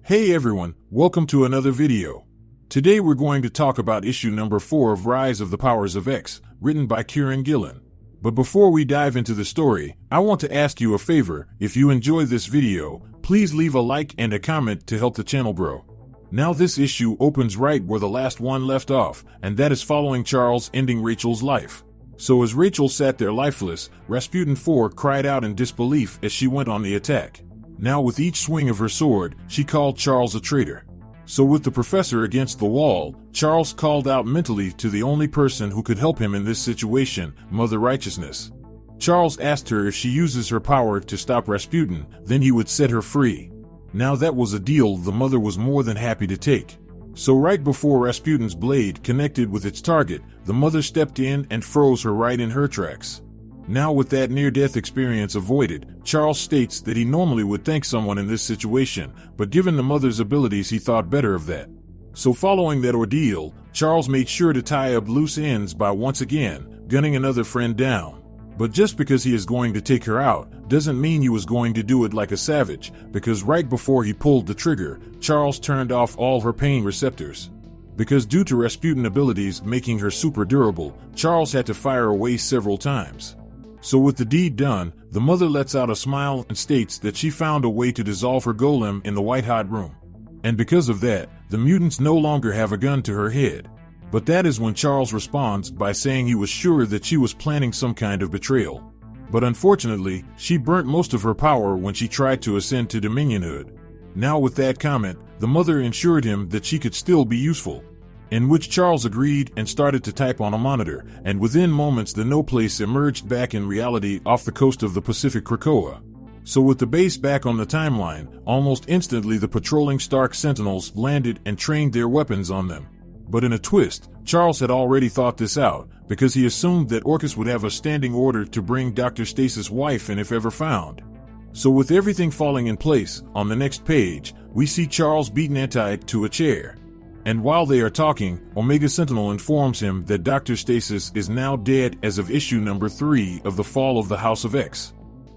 Hey everyone, welcome to another video. Today we're going to talk about issue number 4 of Rise of the Powers of X, written by Kieran Gillen. But before we dive into the story, I want to ask you a favor. If you enjoy this video, please leave a like and a comment to help the channel grow. Now this issue opens right where the last one left off, and that is following Charles ending Rachel's life. So as Rachel sat there lifeless, Rasputin 4 cried out in disbelief as she went on the attack. Now with each swing of her sword, she called Charles a traitor. So with the professor against the wall, Charles called out mentally to the only person who could help him in this situation, Mother Righteousness. Charles asked her if she uses her power to stop Rasputin, then he would set her free. Now that was a deal the mother was more than happy to take. So right before Rasputin's blade connected with its target, the mother stepped in and froze her right in her tracks. Now with that near-death experience avoided, Charles states that he normally would thank someone in this situation, but given the mother's abilities he thought better of that. So following that ordeal, Charles made sure to tie up loose ends by once again gunning another friend down. But just because he is going to take her out, doesn't mean he was going to do it like a savage, because right before he pulled the trigger, Charles turned off all her pain receptors. Because due to Rasputin abilities making her super durable, Charles had to fire away several times. So with the deed done, the mother lets out a smile and states that she found a way to dissolve her golem in the white-hot room. And because of that, the mutants no longer have a gun to her head. But that is when Charles responds by saying he was sure that she was planning some kind of betrayal. But unfortunately, she burnt most of her power when she tried to ascend to dominionhood. Now with that comment, the mother assured him that she could still be useful. In which Charles agreed and started to type on a monitor, and within moments the No Place emerged back in reality off the coast of the Pacific Krakoa. So with the base back on the timeline, almost instantly the patrolling Stark Sentinels landed and trained their weapons on them. But in a twist, Charles had already thought this out, because he assumed that Orchis would have a standing order to bring Dr. Stasis' wife in if ever found. So with everything falling in place, on the next page, we see Charles beaten Anti to a chair. And while they are talking, Omega Sentinel informs him that Dr. Stasis is now dead as of issue number 3 of the Fall of the House of X.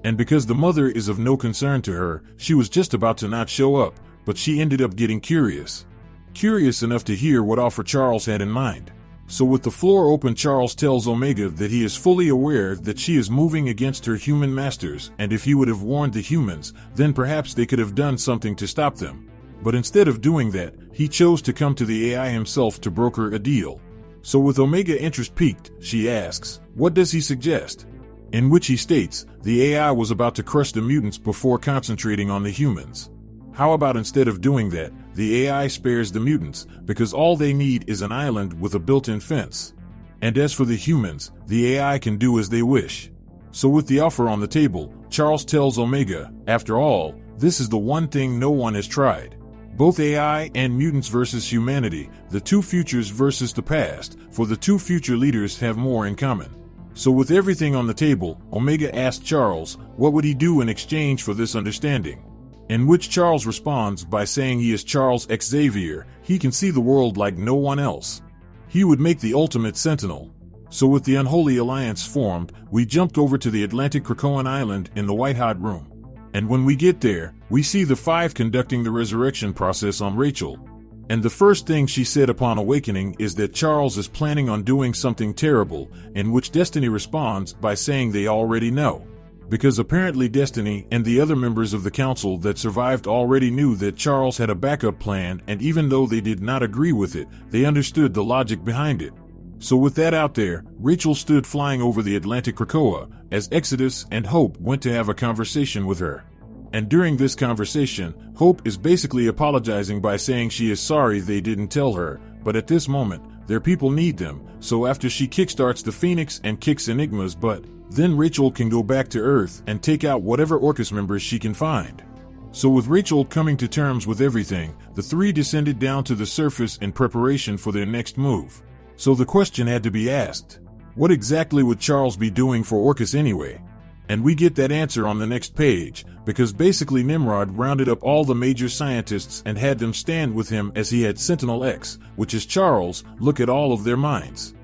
And because the mother is of no concern to her, she was just about to not show up, but she ended up getting curious. Curious enough to hear what offer Charles had in mind. So with the floor open, Charles tells Omega that he is fully aware that she is moving against her human masters, and if he would have warned the humans, then perhaps they could have done something to stop them. But instead of doing that, he chose to come to the AI himself to broker a deal. So with Omega interest piqued, she asks, what does he suggest? In which he states, the AI was about to crush the mutants before concentrating on the humans. How about instead of doing that, the AI spares the mutants, because all they need is an island with a built-in fence. And as for the humans, the AI can do as they wish. So with the offer on the table, Charles tells Omega, after all, this is the one thing no one has tried. Both AI and mutants versus humanity, the two futures versus the past, for the two future leaders have more in common. So with everything on the table, Omega asked Charles, what would he do in exchange for this understanding? In which Charles responds by saying he is Charles Xavier, he can see the world like no one else. He would make the ultimate Sentinel. So with the Unholy Alliance formed, we jumped over to the Atlantic Krakoan Island in the white-hot room. And when we get there, we see the 5 conducting the resurrection process on Rachel. And the first thing she said upon awakening is that Charles is planning on doing something terrible, in which Destiny responds by saying they already know. Because apparently Destiny and the other members of the council that survived already knew that Charles had a backup plan, and even though they did not agree with it, they understood the logic behind it. So with that out there, Rachel stood flying over the Atlantic Krakoa, as Exodus and Hope went to have a conversation with her. And during this conversation, Hope is basically apologizing by saying she is sorry they didn't tell her, but at this moment, their people need them, so after she kickstarts the Phoenix and kicks Enigma's butt, then Rachel can go back to Earth and take out whatever Orchis members she can find. So with Rachel coming to terms with everything, the 3 descended down to the surface in preparation for their next move. So the question had to be asked, what exactly would Charles be doing for Orchis anyway? And we get that answer on the next page, because basically Nimrod rounded up all the major scientists and had them stand with him as he had Sentinel X, which is Charles, look at all of their minds.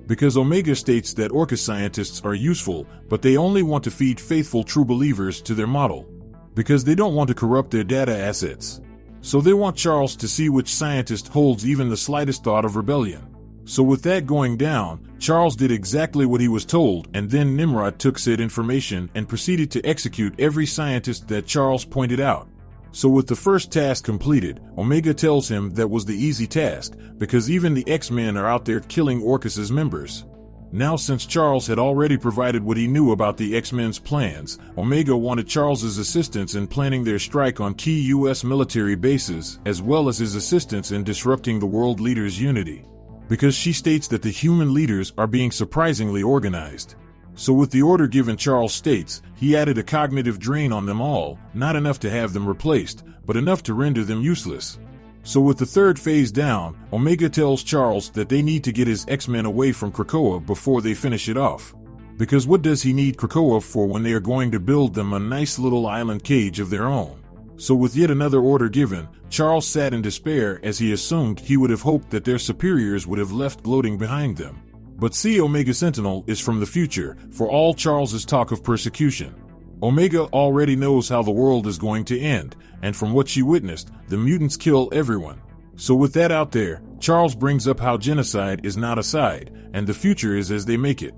Because Omega states that Orchis scientists are useful, but they only want to feed faithful true believers to their model. Because they don't want to corrupt their data assets. So they want Charles to see which scientist holds even the slightest thought of rebellion. So with that going down, Charles did exactly what he was told, and then Nimrod took said information and proceeded to execute every scientist that Charles pointed out. So with the first task completed, Omega tells him that was the easy task, because even the X-Men are out there killing Orcus's members. Now since Charles had already provided what he knew about the X-Men's plans, Omega wanted Charles's assistance in planning their strike on key U.S. military bases, as well as his assistance in disrupting the world leaders' unity. Because she states that the human leaders are being surprisingly organized. So with the order given, Charles states, he added a cognitive drain on them all, not enough to have them replaced, but enough to render them useless. So with the third phase down, Omega tells Charles that they need to get his X-Men away from Krakoa before they finish it off. Because what does he need Krakoa for when they are going to build them a nice little island cage of their own? So with yet another order given, Charles sat in despair as he assumed he would have hoped that their superiors would have left gloating behind them. But see, Omega Sentinel is from the future, for all Charles's talk of persecution. Omega already knows how the world is going to end, and from what she witnessed, the mutants kill everyone. So with that out there, Charles brings up how genocide is not a side, and the future is as they make it.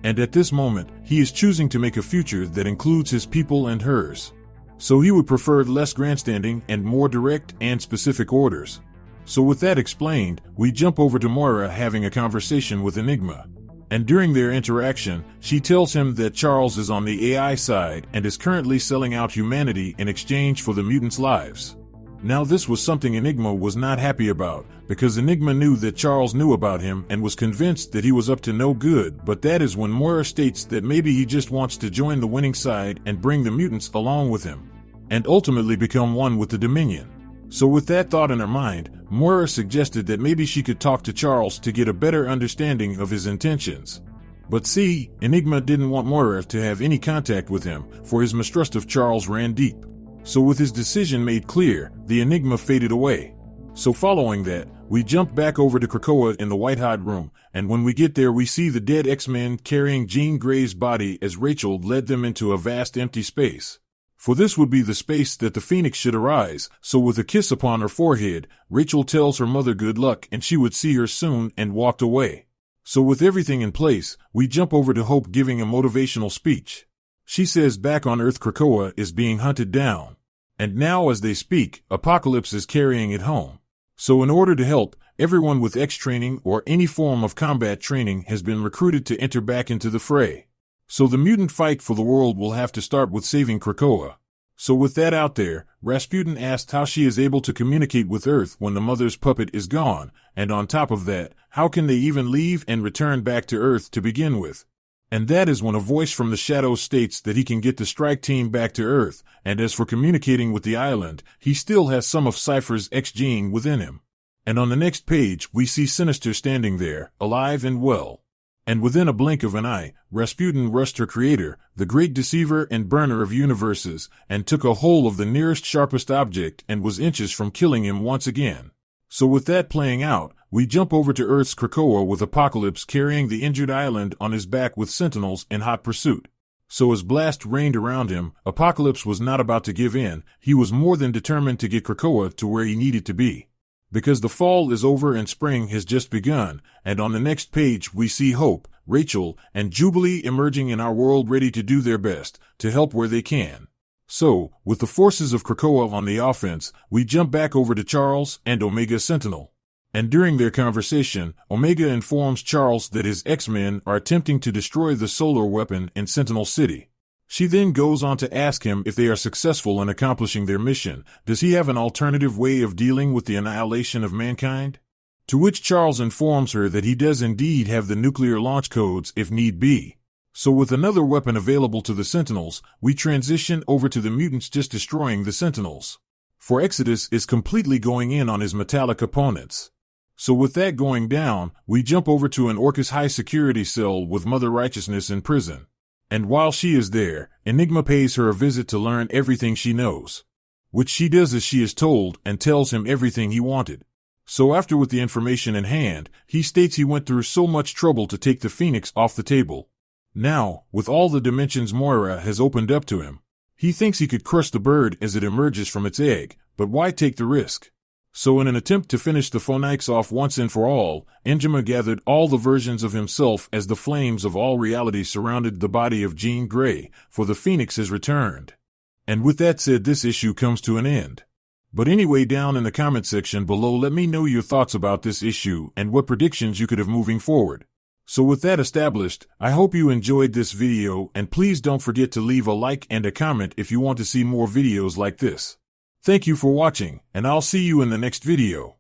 And at this moment, he is choosing to make a future that includes his people and hers. So he would prefer less grandstanding and more direct and specific orders. So with that explained, we jump over to Moira having a conversation with Enigma. And during their interaction, she tells him that Charles is on the AI side and is currently selling out humanity in exchange for the mutants' lives. Now this was something Enigma was not happy about, because Enigma knew that Charles knew about him and was convinced that he was up to no good, but that is when Moira states that maybe he just wants to join the winning side and bring the mutants along with him, and ultimately become one with the Dominion. So with that thought in her mind, Moira suggested that maybe she could talk to Charles to get a better understanding of his intentions. But see, Enigma didn't want Moira to have any contact with him, for his mistrust of Charles ran deep. So with his decision made clear, the Enigma faded away. So following that, we jump back over to Krakoa in the White-Hot room, and when we get there we see the dead X-Men carrying Jean Grey's body as Rachel led them into a vast empty space. For this would be the space that the Phoenix should arise, so with a kiss upon her forehead, Rachel tells her mother good luck and she would see her soon and walked away. So with everything in place, we jump over to Hope giving a motivational speech. She says back on Earth Krakoa is being hunted down. And now as they speak, Apocalypse is carrying it home. So in order to help, everyone with X training or any form of combat training has been recruited to enter back into the fray. So the mutant fight for the world will have to start with saving Krakoa. So with that out there, Rasputin asked how she is able to communicate with Earth when the mother's puppet is gone, and on top of that, how can they even leave and return back to Earth to begin with? And that is when a voice from the shadows states that he can get the strike team back to Earth, and as for communicating with the island, he still has some of Cypher's X gene within him. And on the next page, we see Sinister standing there, alive and well. And within a blink of an eye, Rasputin rushed her creator, the great deceiver and burner of universes, and took a hold of the nearest sharpest object and was inches from killing him once again. So with that playing out, we jump over to Earth's Krakoa with Apocalypse carrying the injured island on his back with Sentinels in hot pursuit. So as blast rained around him, Apocalypse was not about to give in, he was more than determined to get Krakoa to where he needed to be. Because the fall is over and spring has just begun, and on the next page we see Hope, Rachel, and Jubilee emerging in our world ready to do their best, to help where they can. So, with the forces of Krakoa on the offense, we jump back over to Charles and Omega Sentinel. And during their conversation, Omega informs Charles that his X-Men are attempting to destroy the solar weapon in Sentinel City. She then goes on to ask him if they are successful in accomplishing their mission, does he have an alternative way of dealing with the annihilation of mankind? To which Charles informs her that he does indeed have the nuclear launch codes if need be. So with another weapon available to the Sentinels, we transition over to the mutants just destroying the Sentinels. For Exodus is completely going in on his metallic opponents. So with that going down, we jump over to an Orcus high security cell with Mother Righteousness in prison. And while she is there, Enigma pays her a visit to learn everything she knows. Which she does as she is told and tells him everything he wanted. So after with the information in hand, he states he went through so much trouble to take the Phoenix off the table. Now, with all the dimensions Moira has opened up to him, He thinks he could crush the bird as it emerges from its egg, but why take the risk? So in an attempt to finish the Phoenix off once and for all, Njima gathered all the versions of himself as the flames of all reality surrounded the body of Jean Grey, for the Phoenix has returned. And with that said, this issue comes to an end. But anyway, down in the comment section below, let me know your thoughts about this issue and what predictions you could have moving forward. So with that established, I hope you enjoyed this video, and please don't forget to leave a like and a comment if you want to see more videos like this. Thank you for watching, and I'll see you in the next video.